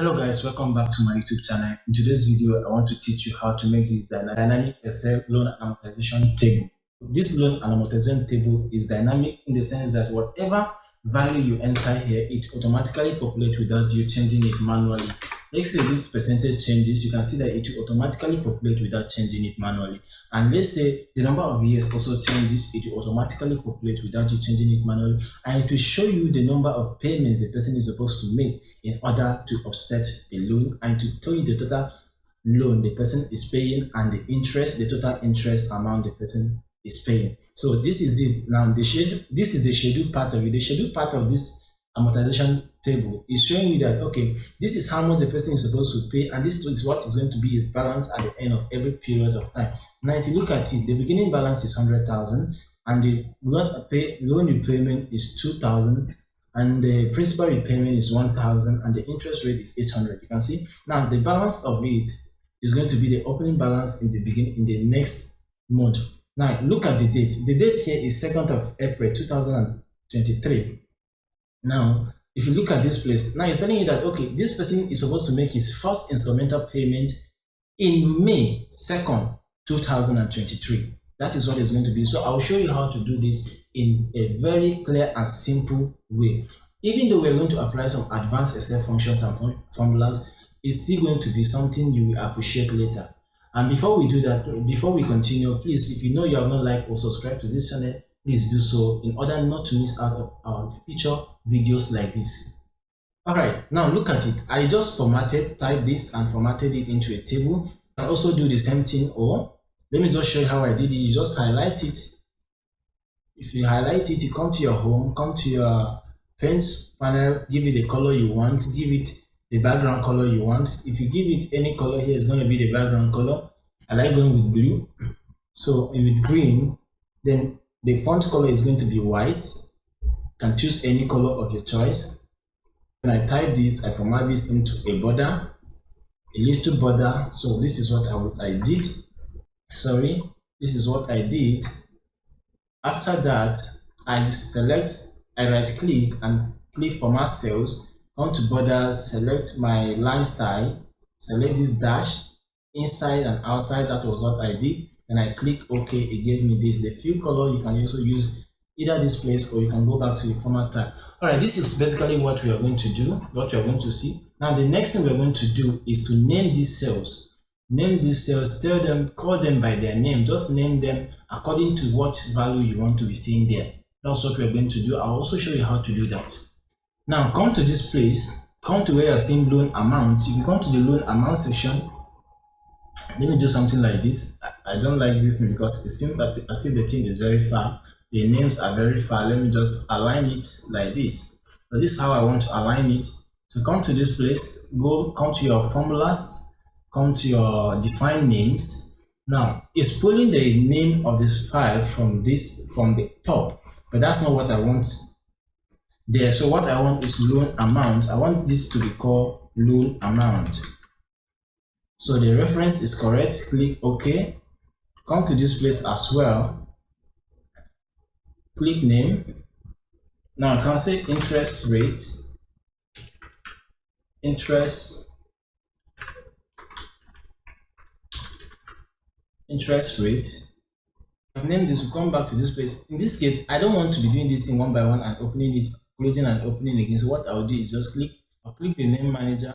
Hello guys, welcome back to my YouTube channel. In today's video, I want to teach you how to make this dynamic Excel loan amortization table. This loan amortization table is dynamic in the sense that whatever value you enter here, it automatically populates without you changing it manually. Let's say this percentage changes, you can see that it will automatically populate without changing it manually. And let's say the number of years also changes, it will automatically populate without you changing it manually. And it will show you the number of payments the person is supposed to make in order to offset the loan, and to tell you the total loan the person is paying and the interest, the total interest amount the person is paying. So this is it. Now this is the schedule part of it. The schedule part of this amortization table is showing you that okay, this is how much the person is supposed to pay, and this is what is going to be his balance at the end of every period of time. Now if you look at it, the beginning balance is 100,000 and the loan repayment is 2,000 and the principal repayment is 1,000 and the interest rate is 800. You can see now the balance of it is going to be the opening balance in the beginning in the next month. Now look at the date. The date here is 2nd of April 2023. Now if you look at this place, now it's telling you that okay, this person is supposed to make his first instrumental payment in May 2nd 2023. That is what it's going to be. So I'll show you how to do this in a very clear and simple way. Even though we're going to apply some advanced Excel functions and formulas, it's still going to be something you will appreciate later. And before we do that, before we continue, please, if you know you have not liked or subscribed to this channel, please do so in order not to miss out of our future videos like this. Alright, now look at it. I just typed this and formatted it into a table. You can also do the same thing, or let me just show you how I did it. You just highlight it. If you highlight it, you come to your home, come to your paints panel, give it the color you want, give it the background color you want. If you give it any color here, it's going to be the background color. I like going with blue. So with green, then the font color is going to be white. You can choose any color of your choice. When I type this, I format this into a border, a little border. So this is what I did. Sorry, this is what I did. After that, I right click and click format cells, come to borders, select my line style, select this dash, inside and outside. That was what I did. And I click OK, it gave me this. The fill color, you can also use either this place or you can go back to the format type. Alright, this is basically what we are going to do, what you are going to see. Now the next thing we're going to do is to name these cells. Name these cells, call them by their name. Just name them according to what value you want to be seeing there. That's what we're going to do. I'll also show you how to do that. Now come to this place, come to where you're seeing loan amount. If you come to the loan amount section, let me do something like this. I don't like this because it seems that I see the thing is very far. The names are very far. Let me just align it like this. So this is how I want to align it. So come to this place, come to your formulas, come to your define names. Now it's pulling the name of this file from the top, but that's not what I want there. So what I want is loan amount. I want this to be called loan amount. So the reference is correct. Click OK. Come to this place as well. Click name. Now I can say interest rate. Interest rate. I've named this. We'll come back to this place. In this case, I don't want to be doing this thing one by one and opening it, closing and opening again. So what I'll do is just click the name manager.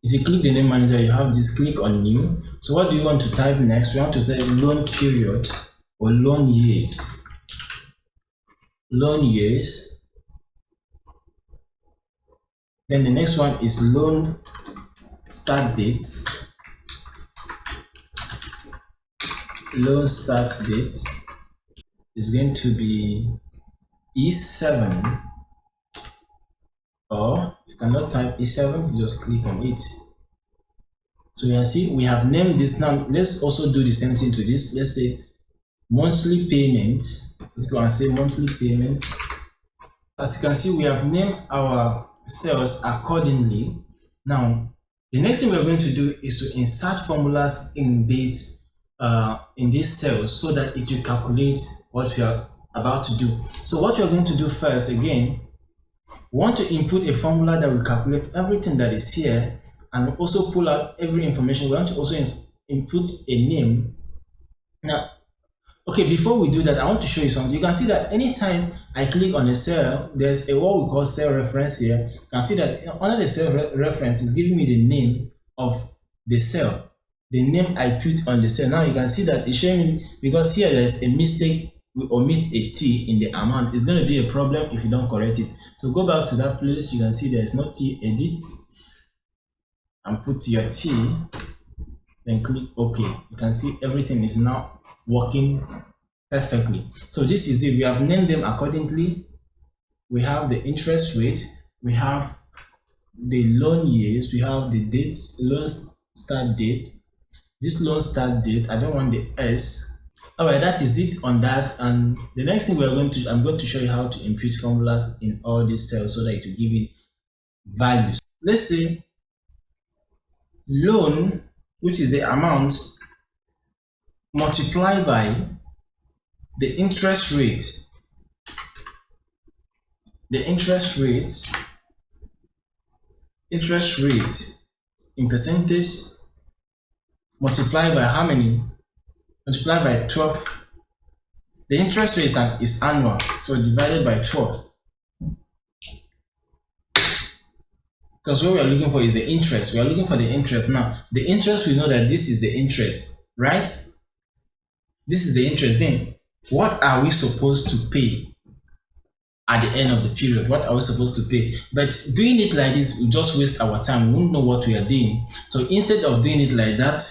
If you click the name manager, you have this, click on new. So what do you want to type next? We want to type loan period or loan years. Loan years. Then the next one is loan start dates. Loan start date is going to be E7, or if you cannot type E7, you just click on it. So you can see we have named this. Now let's also do the same thing to this. Let's say monthly payment. Let's go and say monthly payment. As you can see, we have named our cells accordingly. Now the next thing we're going to do is to insert formulas in these cells so that it will calculate what we are about to do. So what we are going to do first, again, we want to input a formula that will calculate everything that is here and also pull out every information. We want to also input a name. Now, okay, before we do that, I want to show you something. You can see that anytime I click on a cell, there's a what we call cell reference here. You can see that under the cell reference is giving me the name of the cell, the name I put on the cell. Now you can see that it's showing me, because here there's a mistake, we omit a T in the amount. It's going to be a problem if you don't correct it. So go back to that place, you can see there's no T, edit, and put your T, then click OK. You can see everything is now working perfectly. So this is it. We have named them accordingly. We have the interest rate, we have the loan years, we have the dates, loan start date. This loan start date, I don't want the S. Alright, that is it on that. And the next thing I'm going to show you how to input formulas in all these cells so that it will give you values. Let's say loan, which is the amount, multiplied by the interest rate. The interest rate in percentage, multiplied by how many? Multiplied by 12. The interest rate is annual, so divided by 12. Because what we are looking for is the interest. We are looking for the interest. Now, the interest, we know that this is the interest, right? This is the interest. Then, what are we supposed to pay at the end of the period? What are we supposed to pay? But doing it like this will just waste our time. We won't know what we are doing. So instead of doing it like that,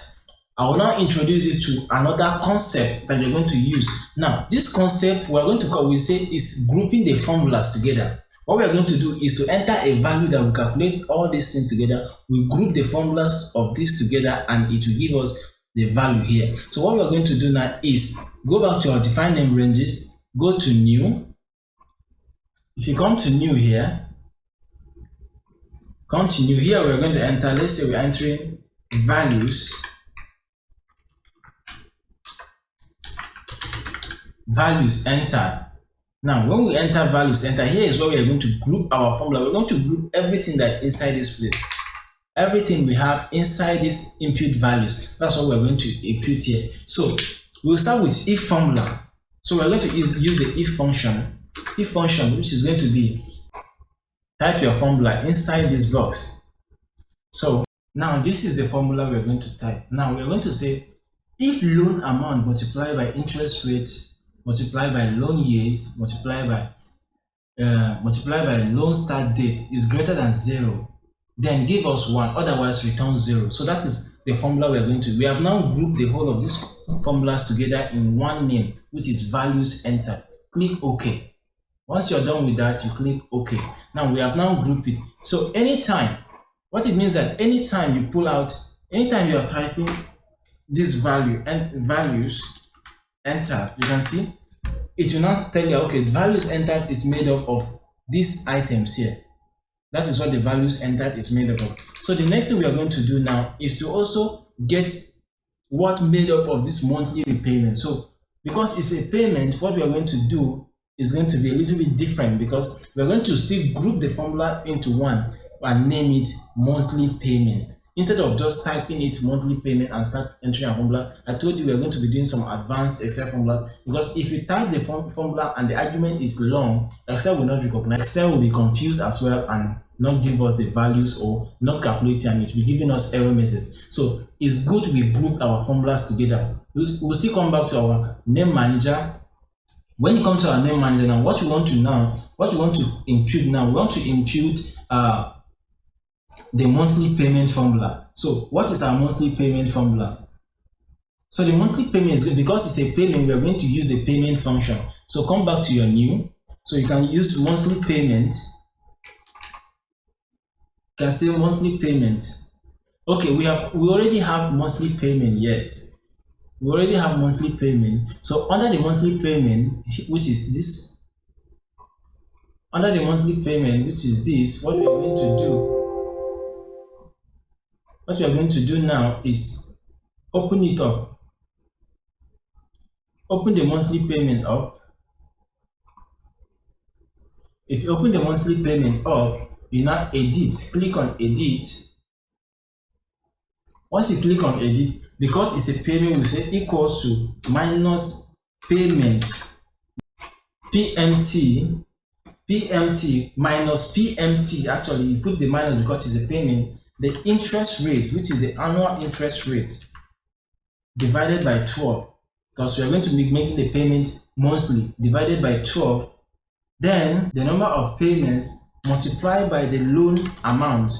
I will now introduce you to another concept that you're going to use. Now, this concept we say is grouping the formulas together. What we are going to do is to enter a value that will calculate all these things together. We group the formulas of this together and it will give us the value here. So what we are going to do now is go back to our define name ranges, go to new. If you come to new here, we're going to enter, let's say we're entering values enter. Now when we enter values enter, here is where we are going to group our formula. We're going to group everything that inside this place, everything we have inside these input values. That's what we're going to input here. So we'll start with if formula. So we're going to use the if function, which is going to be type your formula inside this box. So now this is the formula we're going to type. Now we're going to say if loan amount multiplied by interest rate multiplied by loan years multiplied by loan start date is greater than 0, then give us 1, otherwise return 0. So that is the formula we are going to. We have now grouped the whole of these formulas together in one name, which is values enter. Click OK. Once you're done with that, you click OK. Now we have now grouped it. So anytime, what it means that anytime you pull out, anytime you are typing this value and values enter, you can see it will not tell you, okay, values entered is made up of these items here. That is what the values entered is made up of. So the next thing we are going to do now is to also get what made up of this monthly repayment. So because it's a payment, what we are going to do is going to be a little bit different, because we're going to still group the formula into one and name it monthly payment. Instead of just typing it monthly payment and start entering a formula, I told you we're going to be doing some advanced Excel formulas, because if you type the formula and the argument is long, Excel will not recognize. Excel will be confused as well and not give us the values or not calculating, and it will be giving us error messages. So it's good we group our formulas together. We'll still come back to our name manager. When you come to our name manager now, what we want to impute now, we want to impute the monthly payment formula. So what is our monthly payment formula? So the monthly payment is good because it's a payment. We are going to use the payment function. So come back to your new. So you can use monthly payment. You can say monthly payment. Okay, we already have monthly payment. Yes, we already have monthly payment. So under the monthly payment, which is this, what we are going to do now is open it up. Open the monthly payment up. If you open the monthly payment up, you now edit. Click on edit. Once you click on edit, because it's a payment, we say equals to minus payment, PMT minus PMT. Actually, you put the minus because it's a payment. The interest rate, which is the annual interest rate, divided by 12, because we are going to be making the payment monthly, divided by 12. Then the number of payments multiplied by the loan amount.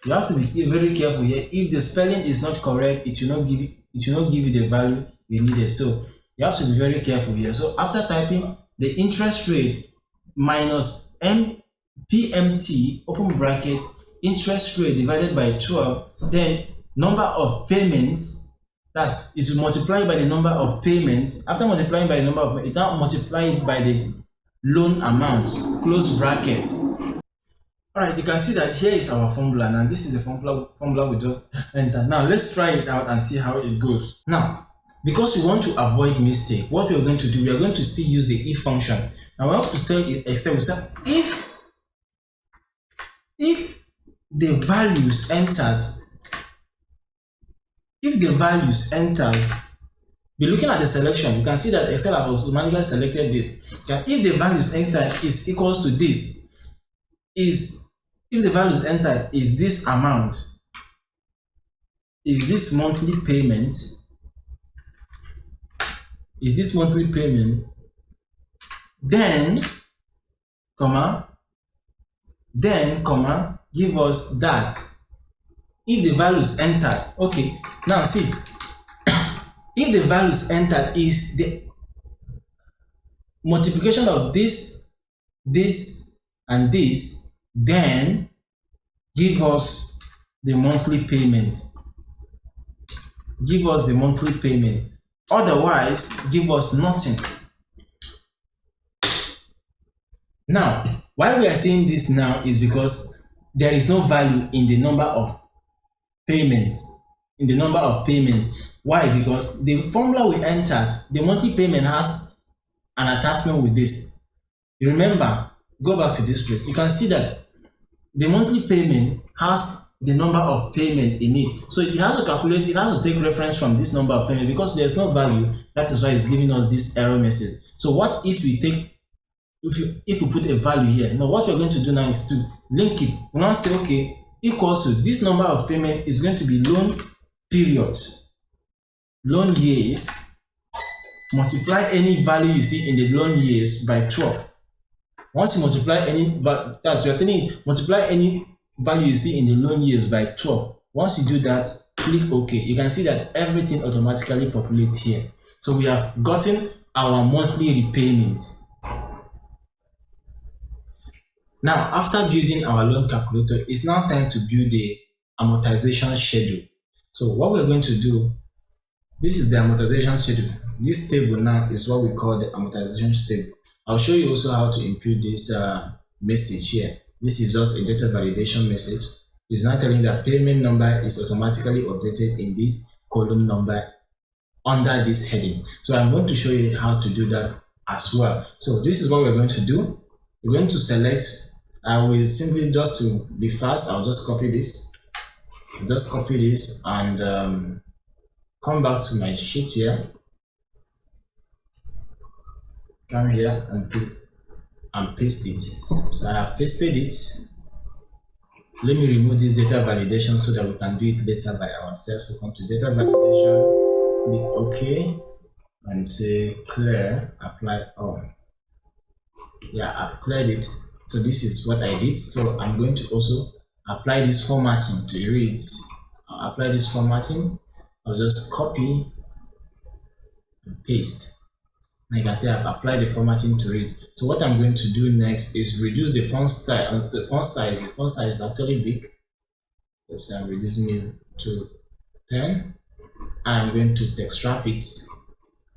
You have to be very careful here. If the spelling is not correct, it will not give you the value you needed. So you have to be very careful here. So after typing the interest rate minus PMT, open bracket, interest rate divided by 12, then number of payments, that's is multiplied by the number of payments. After multiplying by the number of, it now multiplied by the loan amount, close brackets. Alright, you can see that here is our formula, and this is the formula we just entered. Now let's try it out and see how it goes. Now, because we want to avoid mistake, what we are going to do, we are going to still use the if function. Now we have to tell Excel, we say if the values entered, be looking at the selection, you can see that Excel has automatically selected this. If the values entered is equals to this, if the values entered is this amount, is this monthly payment, then give us that. If the values entered, okay, now see, if the values entered is the multiplication of this and this, then give us the monthly payment. Otherwise, give us nothing. Now, why we are saying this now is because there is no value in the number of payments. Why? Because the formula we entered, the monthly payment has an attachment with this. You remember, go back to this place. You can see that the monthly payment has the number of payment in it. So it has to calculate, it has to take reference from this number of payment because there's no value. That is why it's giving us this error message. So what if we take, if we put a value here? Now what we're going to do now is to link it. We now say, okay, equals to this number of payment is going to be loan periods, loan years, multiply any value you see in the loan years by 12. Once you multiply any value you see in the loan years by 12. Once you do that, click OK. You can see that everything automatically populates here. So we have gotten our monthly repayments. Now, after building our loan calculator, it's now time to build the amortization schedule. So what we're going to do, this is the amortization schedule. This table now is what we call the amortization table. I'll show you also how to input this message here. This is just a data validation message. It's not telling that payment number is automatically updated in this column number under this heading. So I'm going to show you how to do that as well. So this is what we're going to do. We're going to select, I will simply, just to be fast, I'll just copy this. And come back to my sheet here. Come here and paste it. So I have pasted it. Let me remove this data validation so that we can do it later by ourselves. So come to data validation, click OK, and say clear, apply all. Yeah, I've cleared it. So this is what I did. So I'm going to also apply this formatting to read. I'll apply this formatting. I'll just copy and paste. And you can see I've applied the formatting to it. So what I'm going to do next is reduce the font style. The font size is actually big. Yes, I'm reducing it to 10. I'm going to text wrap it.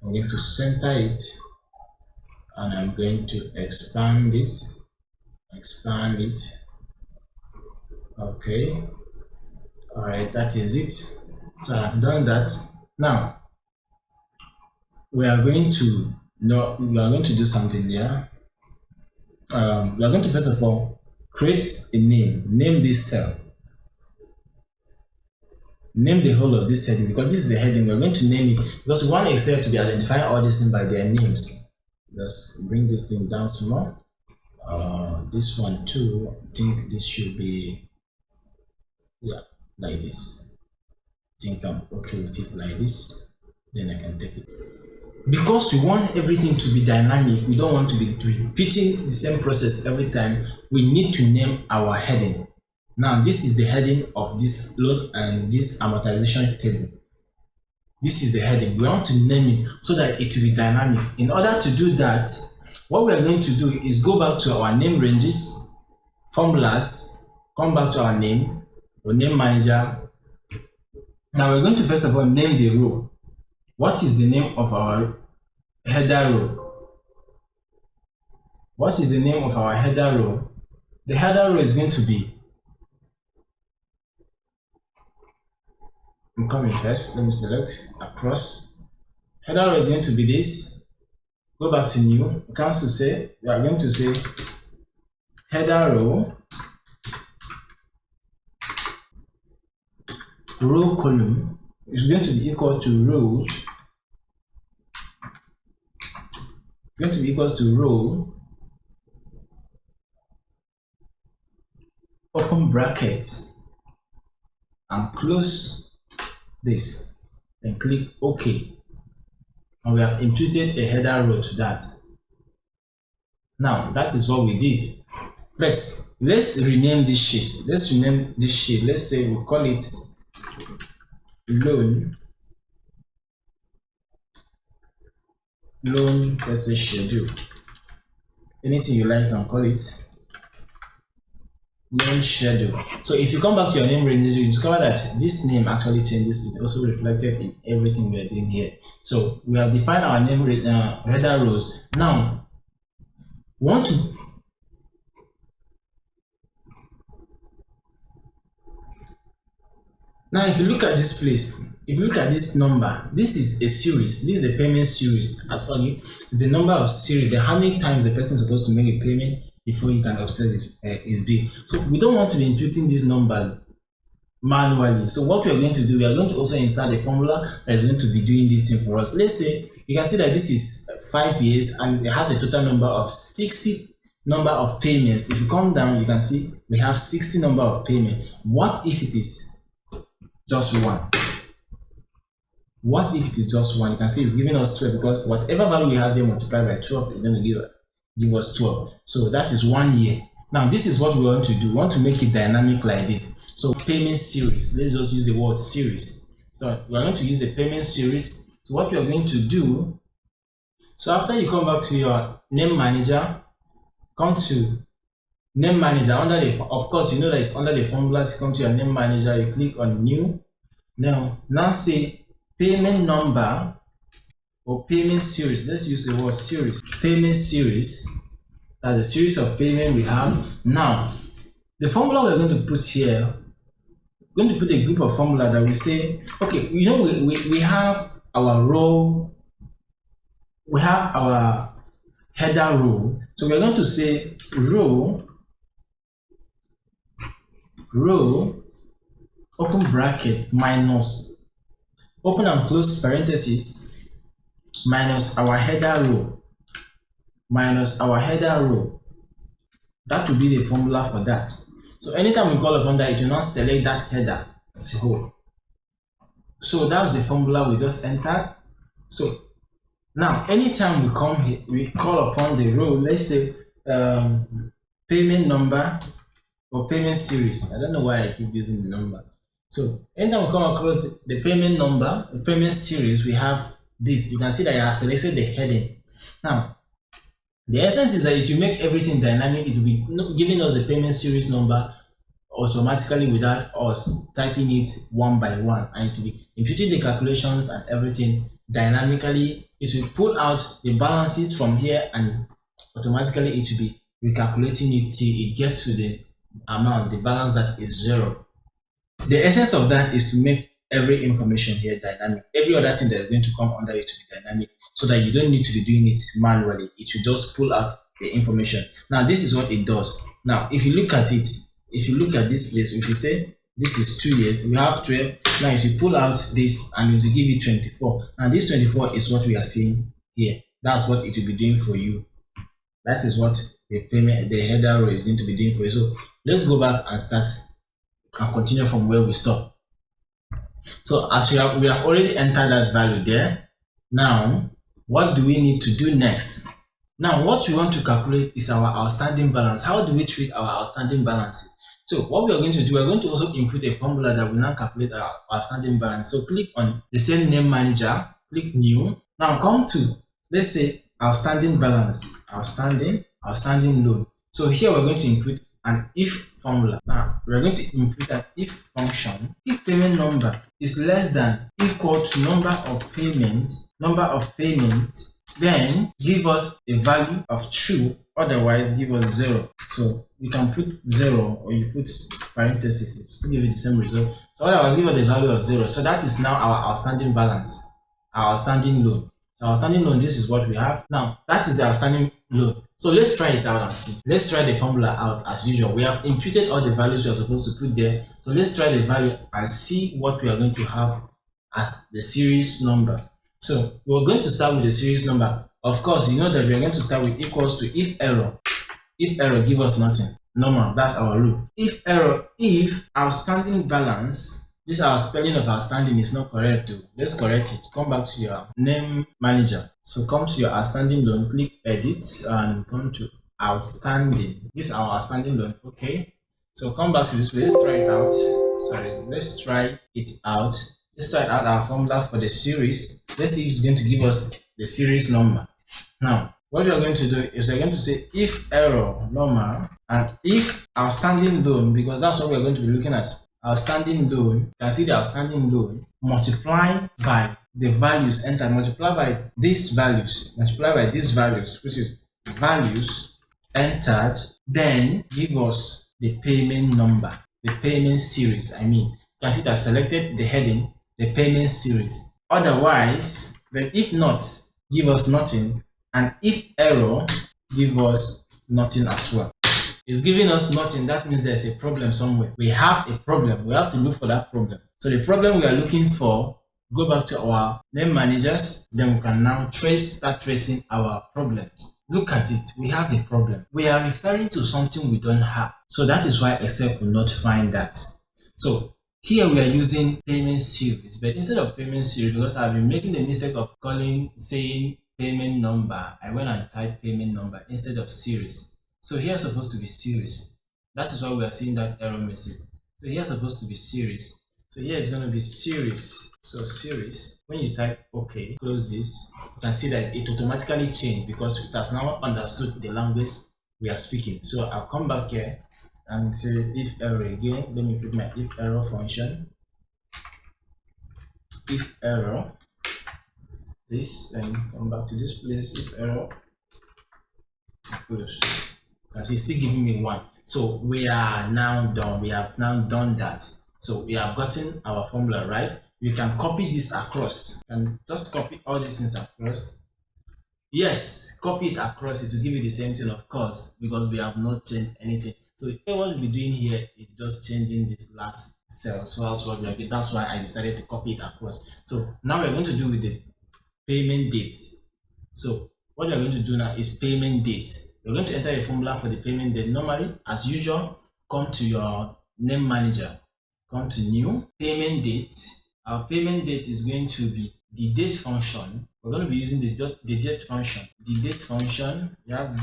I'm going to center it, and I'm going to expand it. Okay. All right, that is it. So I've done that. Now we are going to do something here. We are going to first of all create a name this cell, name the whole of this heading, because this is the heading. We're going to name it because we want Excel to be identifying all these things by their names. Let's bring this thing down small. This one too, I think this should be, yeah, like this. I think I'm okay with it like this. Then I can take it. Because we want everything to be dynamic, we don't want to be repeating the same process every time. We need to name our heading. Now, this is the heading of this load and this amortization table. This is the heading. We want to name it so that it will be dynamic. In order to do that, what we are going to do is go back to our name ranges, formulas, come back to our name or name manager. Now we're going to first of all name the row. What is the name of our header row? What is the name of our header row? The header row is going to be, I'm coming first, let me select across. Header row is going to be this. Go back to new, cancel say, we are going to say header row, row column is going to be equal to rows, going to be equals to row, open brackets and close this, then click OK, and we have imputed a header row to that. Now that is what we did, but let's rename this sheet. Let's rename this sheet. Let's say we call it loan, let's say schedule, anything you like, you can call it loan schedule. So if you come back to your name ranges, you discover that this name actually changes. It's also reflected in everything we are doing here. So we have defined our name header rows. Now we want to now if you look at this place, if you look at this number, this is a series. This is the payment series. As for you, the number of series, how many times the person is supposed to make a payment before you can offset his bill. So we don't want to be inputting these numbers manually. So what we are going to do, we are going to also insert a formula that is going to be doing this thing for us. Let's say you can see that this is 5 years and it has a total number of 60 number of payments. If you come down, you can see we have 60 number of payments. What if it is just one? What if it is just one? You can see it's giving us 12 because whatever value we have here multiplied by 12 is going to give us 12. So that is 1 year. Now this is what we want to do. We want to make it dynamic like this. So payment series, let's just use the word series. So we are going to use the payment series. So what we are going to do, so after you come back to your name manager, come to name manager under the, of course you know that it's under the formulas. You come to your name manager, you click on new. Now say payment number or payment series. Let's use the word series. Payment series, that's the series of payment we have. Now the formula we're going to put here, we're going to put a group of formula that we say, okay, you know, we have our row, we have our header row. So we're going to say row, open bracket, minus, open and close parentheses, minus our header row, minus our header row. That will be the formula for that. So anytime we call upon that, it will not select that header as a whole. So that's the formula we just entered. So now anytime we come here, we call upon the row, let's say payment number or payment series. I don't know why I keep using the number. So anytime we come across the payment number, the payment series, we have this. You can see that I have selected the heading. Now the essence is that it will make everything dynamic. It will be giving us the payment series number automatically without us typing it one by one, and it will be imputing the calculations and everything dynamically. It will pull out the balances from here and automatically it will be recalculating it till it gets to the amount, the balance that is 0. The essence of that is to make every information here dynamic. Every other thing that is going to come under it to be dynamic, so that you don't need to be doing it manually. It will just pull out the information. Now this is what it does. Now if you look at it, if you look at this place, if you say this is 2 years, we have 12. Now if you pull out this and it will give you 24, and this 24 is what we are seeing here. That's what it will be doing for you. That is what the payment, the header row is going to be doing for you. So let's go back and start and continue from where we stop. So as we have already entered that value there. Now what do we need to do next? Now what we want to calculate is our outstanding balance. How do we treat our outstanding balances? So what we are going to do, we are going to also input a formula that will now calculate our outstanding balance. So click on the same name manager, click new. Now come to, let's say, outstanding balance, outstanding loan. So here we're going to input an if formula. Now we're going to input an if function. If payment number is less than equal to number of payments, then give us a value of true, otherwise give us 0. So you can put 0 or you put parentheses, it still give you the same result. So otherwise give us the value of 0. So that is now our outstanding balance, our outstanding loan. Our outstanding loan, this is what we have. Now that is the outstanding loan. So let's try it out and see. Let's try the formula out as usual. We have imputed all the values we are supposed to put there. So let's try the value and see what we are going to have as the series number. So we're going to start with the series number. Of course, you know that we're going to start with equals to if error. If error give us nothing. Normal, that's our rule. If error, if outstanding balance, this our spelling of outstanding is not correct too. Let's correct it. Come back to your name manager. So come to your outstanding loan, click edit and come to outstanding. This is our outstanding loan. Okay. So come back to this place. Let's try it out. Let's try it out. Let's try out our formula for the series. Let's see if it's going to give us the series number. Now, what we are going to do is we're going to say if error normal and if outstanding loan, because that's what we're going to be looking at. Outstanding loan, you can see the outstanding loan multiply by the values entered, multiply by these values, which is values entered, then give us the payment number, the payment series. I mean, you can see that selected the heading, the payment series. Otherwise, then if not, give us nothing, and if error, give us nothing as well. It's giving us nothing. That means there's a problem somewhere. We have a problem. We have to look for that problem. So the problem we are looking for, go back to our name managers, then we can now start tracing our problems. Look at it. We have a problem. We are referring to something we don't have. So that is why Excel could not find that. So here we are using payment series, but instead of payment series, because I've been making the mistake of saying payment number, I went and typed payment number instead of series. So here is supposed to be series. That is why we are seeing that error message. So here is supposed to be series. So here it's going to be series. So series, when you type OK, close this, you can see that it automatically changed because it has now understood the language we are speaking. So I'll come back here and say if error again. Let me put my if error function. If error, this, and come back to this place. If error, close. As it's still giving me 1. So we are now done. We have now done that. So we have gotten our formula right. We can copy this across and just copy all these things across. Yes, copy it across. It will give you the same thing, of course, because we have not changed anything. So what we'll be doing here is just changing this last cell. So that's why I decided to copy it across. So now we're going to do with the payment dates. So what we're going to do now is payment date. You're going to enter a formula for the payment date. Normally, as usual, come to your name manager, come to new payment date. Our payment date is going to be the date function. We're going to be using the date function. The date function, you have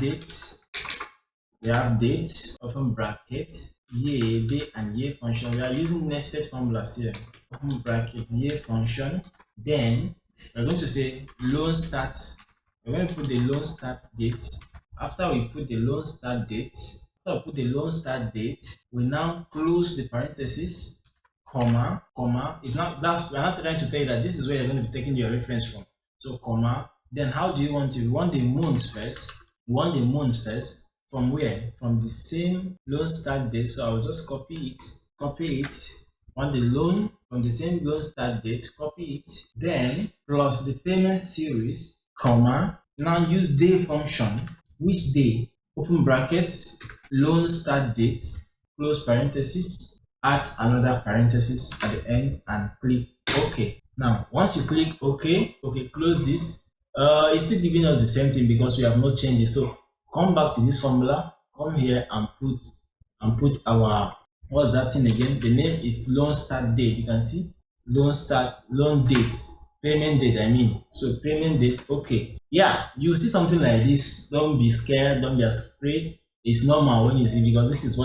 date, open bracket, year, day, and year function. We are using nested formulas here. Open bracket, year function. Then we're going to say loan start. We're going to put the loan start date. After we put the loan start date, we now close the parenthesis, comma. It's not that we're not trying to tell you that this is where you're going to be taking your reference from. So comma. Then how do you want it? We want the month first. From where? From the same loan start date. So I'll just copy it. On the loan from the same loan start date, copy it. Then plus the payment series, comma. Now use day function. which day, open brackets, loan start date, close parenthesis, add another parenthesis at the end and click OK. Now, once you click OK, close this. It's still giving us the same thing because we have no changes. So come back to this formula, come here and put our, what's that thing again? The name is loan start date. You can see loan date, payment date, I mean. So payment date, okay. Yeah, you see something like this, don't be scared, don't be afraid. It's normal when you see, because this is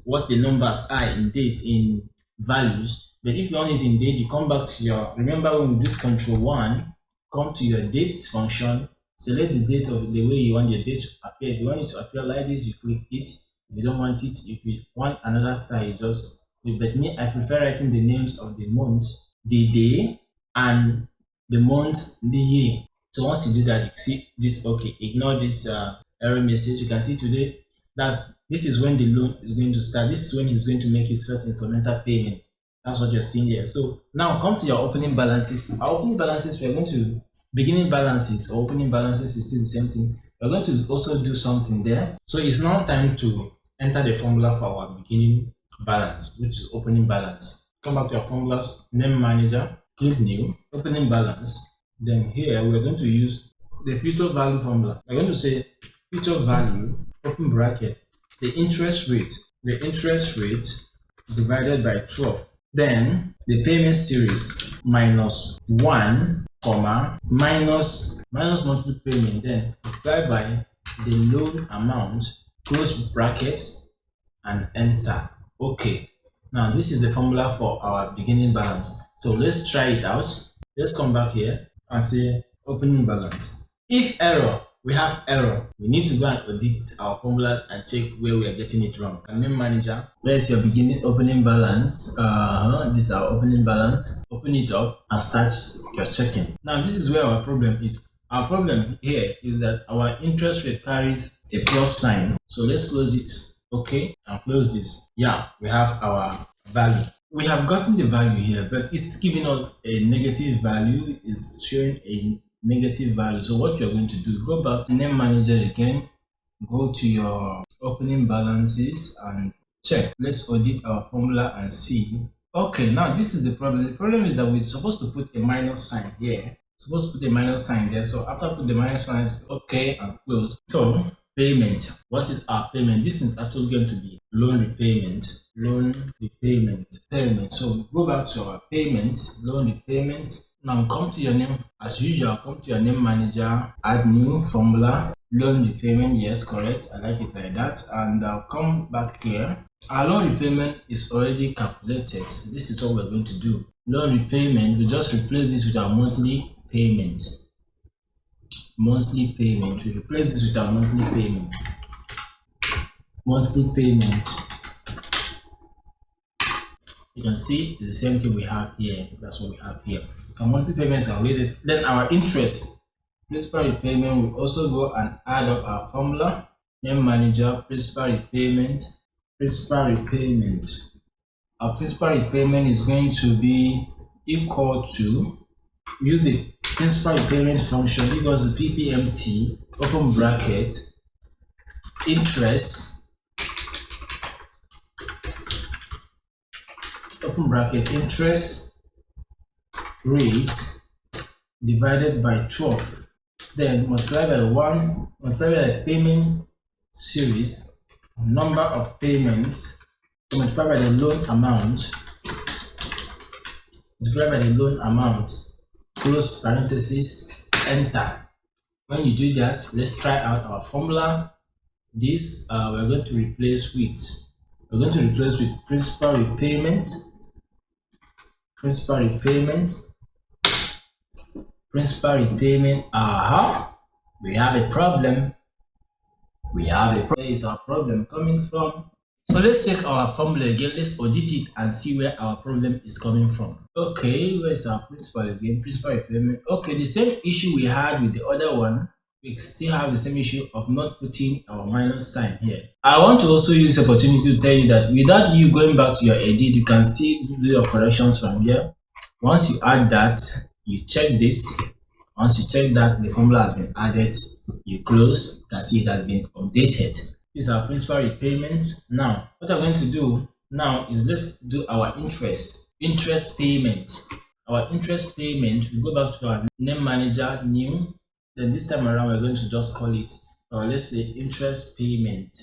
what the numbers are in dates, in values. But if you want it in date, you come back to your, remember when we did control 1, come to your dates function, select the date of the way you want your date to appear. If you want it to appear like this, you click it. If you don't want it, if you want another style, you just, but me, I prefer writing the names of the month, the day, and the month, the year. So once you do that, you see this, okay, ignore this error message. You can see today that this is when the loan is going to start. This is when he's going to make his first instrumental payment. That's what you're seeing here. So now come to your opening balances. Our opening balances, we're going to, beginning balances or opening balances is still the same thing. We're going to also do something there. So it's now time to enter the formula for our beginning balance, which is opening balance. Come back to your formulas, name manager, click new, opening balance. Then here we're going to use the future value formula. We're going to say future value, open bracket, the interest rate divided by 12. Then the payment series minus 1, comma, minus monthly payment, then multiply by the loan amount, close brackets, and enter. Okay. Now this is the formula for our beginning balance. So let's try it out. Let's come back here and say opening balance. If error, we have error, we need to go and audit our formulas and check where we are getting it wrong. Name manager, where's your beginning opening balance? This is our opening balance. Open it up and start your checking. Now this is where our problem is. Our problem here is that our interest rate carries a plus sign. So let's close it. Okay, and close this. Yeah, we have our value. We have gotten the value here, but it's giving us a negative value. It's showing a negative value. So what you're going to do, go back to name manager again, go to your opening balances and check. Let's audit our formula and see. Okay, now this is the problem. The problem is that we're supposed to put a minus sign here. Supposed to put a minus sign there. So after put the minus sign, okay, and close. So payment. What is our payment? This is actually going to be loan repayment. Payment. So go back to our payment, loan repayment. Now come to your name, as usual, come to your name manager, add new formula, loan repayment. Yes, correct. I like it like that. And I'll come back here. Our loan repayment is already calculated. So this is what we're going to do. Loan repayment, we just replace this with our monthly payment. We replace this with our monthly payment. You can see it's the same thing we have here. That's what we have here. So monthly payments are related. Then our interest, principal repayment, will also go and add up our formula. Name manager, principal repayment. Our principal repayment is going to be equal to, use the principal repayment function, equals the PPMT, open bracket, interest, open bracket, interest rate divided by 12. Then multiply by 1, multiply by the payment series, number of payments, multiply by the loan amount, close parenthesis, enter. When you do that, let's try out our formula. This we're going to replace with principal repayment. We have a problem. Where is our problem coming from? So let's check our formula again. Let's audit it and see where our problem is coming from. Okay, where's our principal again? Principal repayment. Okay, the same issue we had with the other one. We still have the same issue of not putting our minus sign here. I want to also use this opportunity to tell you that without you going back to your edit, you can still do your corrections from here. Once you add that, you check this. Once you check that the formula has been added, You close, you can see it has been updated. This is our principal repayment. Now, what I'm going to do now is let's do our interest payment. Our interest payment, we go back to our name manager, new. Then this time around, we're going to just call it, let's say interest payment.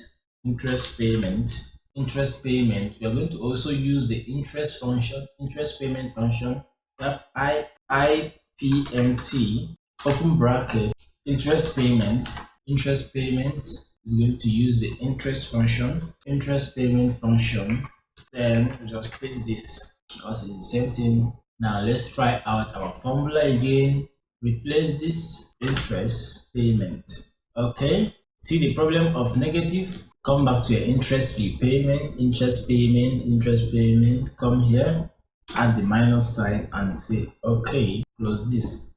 Interest payment. Interest payment. We are going to also use the interest function, interest payment function. We have IPMT, open bracket, interest payment. Interest payment is going to use the interest function, interest payment function. Then we just paste this because it's the same thing. Now let's try out our formula again. Replace this interest payment. Okay, see the problem of negative? Come back to your interest repayment, interest payment, interest payment. Come here, add the minus sign and say okay, close this.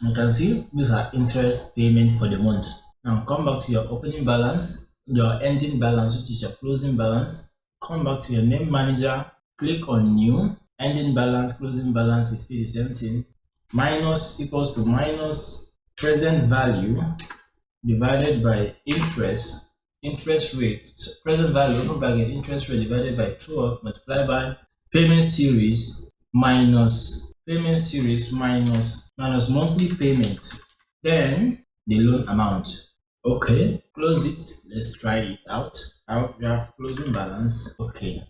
You can see these are interest payment for the month. Now come back to your opening balance, your ending balance, which is your closing balance. Come back to your name manager, click on new, ending balance, closing balance is still the same thing. Minus equals to minus present value divided by interest rate. So present value, open bracket, interest rate divided by 12 multiplied by payment series minus payment series minus monthly payment, then the loan amount. Okay, close it. Let's try it out. We have closing balance. Okay.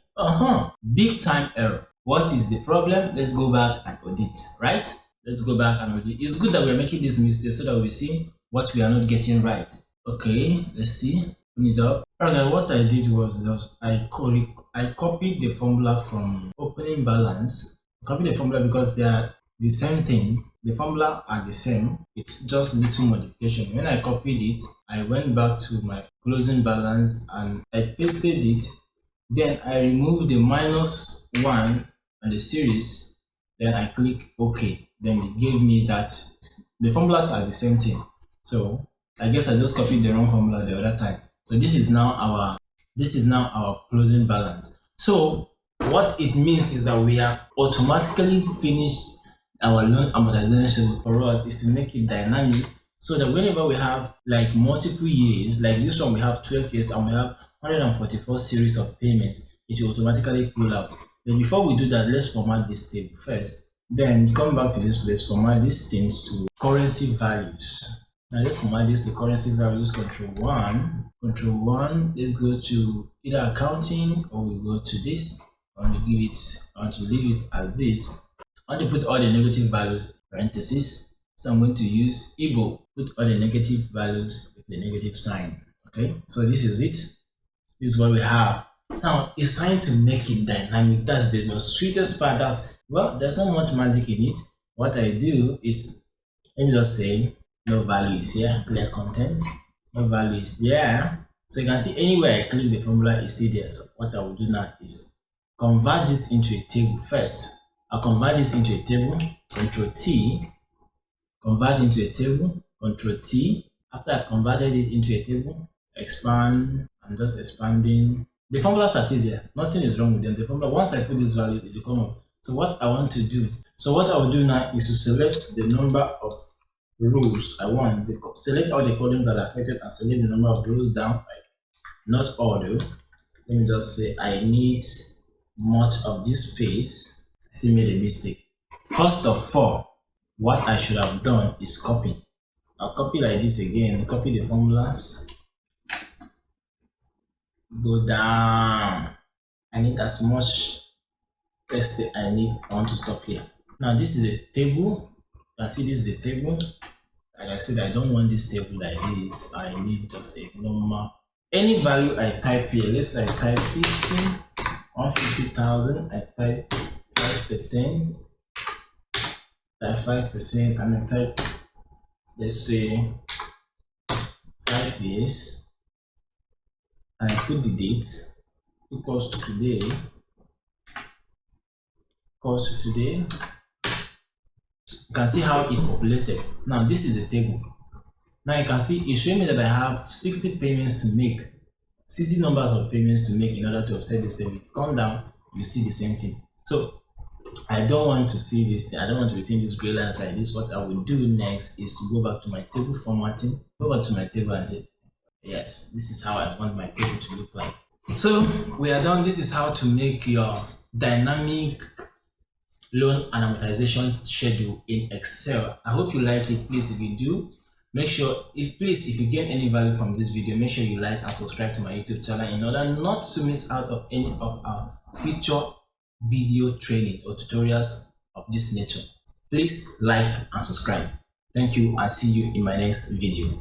Big time error. What is the problem? Let's go back and audit, right? Let's go back and audit. It's good that we're making this mistake so that we see what we are not getting right. Okay, let's see. Open it up. Okay, what I did was just I copied the formula from opening balance. I copied the formula because they are the same thing. The formula are the same. It's just little modification. When I copied it, I went back to my closing balance and I pasted it. Then I removed the minus 1 on the series. Then I click OK. Then it gave me that the formulas are the same thing. So I guess I just copied the wrong formula the other time. So this is now our closing balance. So what it means is that we have automatically finished our loan amortization. For us is to make it dynamic, so that whenever we have like multiple years, like this one we have 12 years and we have 144 series of payments, it will automatically pull out. But before we do that, let's format this table first. Then come back to this place, format these things to currency values. Now let's format this to currency values, control 1, let's go to either accounting or we go to this. I want to leave it as this. I want to put all the negative values parentheses. So I'm going to use Igbo, put all the negative values with the negative sign. Okay, so this is it. This is what we have. Now it's time to make it dynamic. That's the most sweetest part. There's not much magic in it. What I do is, let me just say, no value is here, clear content, no value is there. So you can see anywhere I click the formula is still there. So what I will do now is convert this into a table first. I'll convert this into a table, Control T, convert into a table, Control T. After I've converted it into a table, expand. I'm just expanding. The formulas are still there. Nothing is wrong with them. The formula, once I put this value, it will come up. So what I want to do, what I will do now is to select the number of rows I want. Select all the columns that are affected and select the number of rows down. Not all though. Let me just say I need much of this space. I still made a mistake. First of all, what I should have done is copy. I'll copy like this again. Copy the formulas. Go down. I need as much text I need. I want to stop here. Now this is a table. You can see this is the table. Like I said, I don't want this table like this. I need just a normal. Any value I type here. Let's say I type 150,000. I type 5%. Type 5%, and I type, let's say 5 years. And I put the date equals to today. You can see how it populated. Now this is the table. Now you can see it's showing me that I have 60 payments to make, 60 numbers of payments to make in order to offset this table. Come down, you see the same thing. So I don't want to see this thing. I don't want to be seeing this gray lines like this. What I will do next is to go back to my table formatting, go back to my table and say, yes, this is how I want my table to look like. So we are done. This is how to make your dynamic loan and amortization schedule in Excel. I hope you like it. Please, if you do, make sure, if you gain any value from this video, make sure you like and subscribe to my YouTube channel in order not to miss out of any of our future video training or tutorials of this nature. Please like and subscribe. Thank you and see you in my next video.